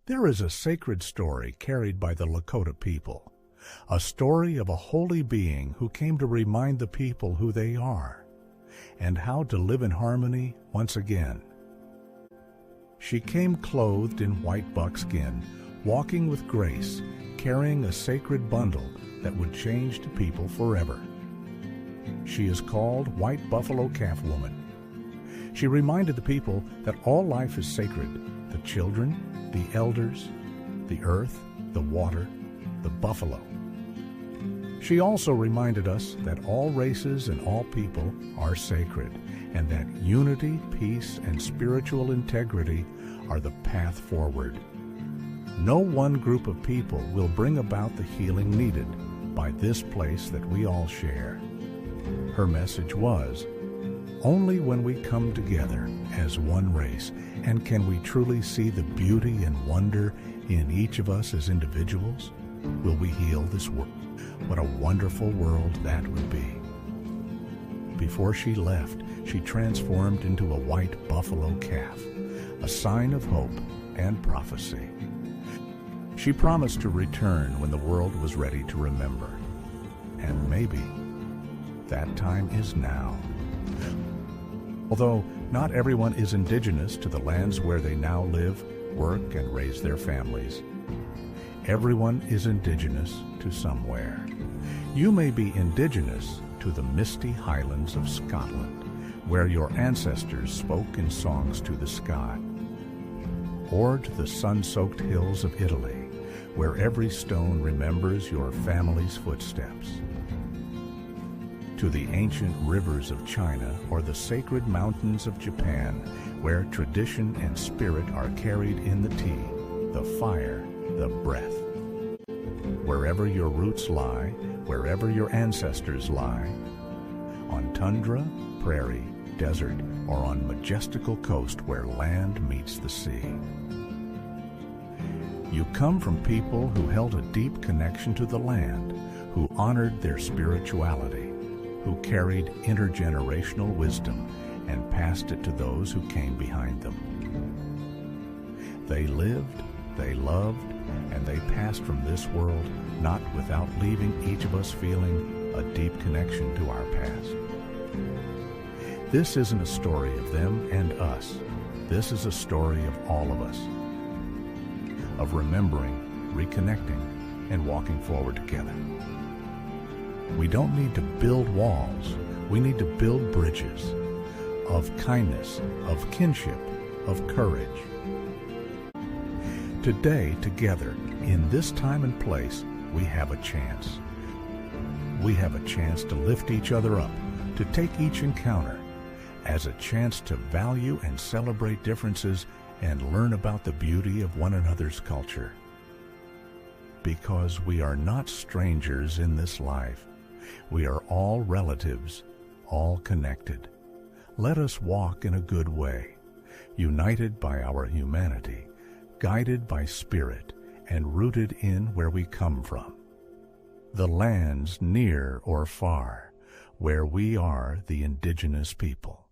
There is a sacred story carried by the Lakota people, a story of a holy being who came to remind the people who they are and how to live in harmony once again. She came clothed in white buckskin, walking with grace, carrying a sacred bundle that would change the people forever. She is called White Buffalo Calf Woman. She reminded the people that all life is sacred: the children, the elders, the earth, the water, the buffalo. She also reminded us that all races and all people are sacred, and that unity, peace, and spiritual integrity are the path forward. No one group of people will bring about the healing needed by this place that we all share. Her message was, only when we come together as one race and can we truly see the beauty and wonder in each of us as individuals, will we heal this world. What a wonderful world that would be. Before she left, she transformed into a white buffalo calf, a sign of hope and prophecy. She promised to return when the world was ready to remember. And maybe that time is now. Although not everyone is indigenous to the lands where they now live, work, and raise their families, everyone is indigenous to somewhere. You may be indigenous to the misty highlands of Scotland, where your ancestors spoke in songs to the sky, or to the sun-soaked hills of Italy, where every stone remembers your family's footsteps, to the ancient rivers of China or the sacred mountains of Japan, where tradition and spirit are carried in the tea, the fire, the breath. Wherever your roots lie, wherever your ancestors lie, on tundra, prairie, desert, or on majestical coast where land meets the sea. You come from people who held a deep connection to the land, who honored their spirituality, who carried intergenerational wisdom and passed it to those who came behind them. They lived, they loved, and they passed from this world not without leaving each of us feeling a deep connection to our past. This isn't a story of them and us. This is a story of all of us, of remembering, reconnecting, and walking forward together. We don't need to build walls. We need to build bridges of kindness, of kinship, of courage. Today, together, in this time and place, we have a chance. We have a chance to lift each other up, to take each encounter as a chance to value and celebrate differences and learn about the beauty of one another's culture. Because we are not strangers in this life. We are all relatives, all connected. Let us walk in a good way, united by our humanity, guided by spirit, and rooted in where we come from. The lands near or far, where we are the indigenous people.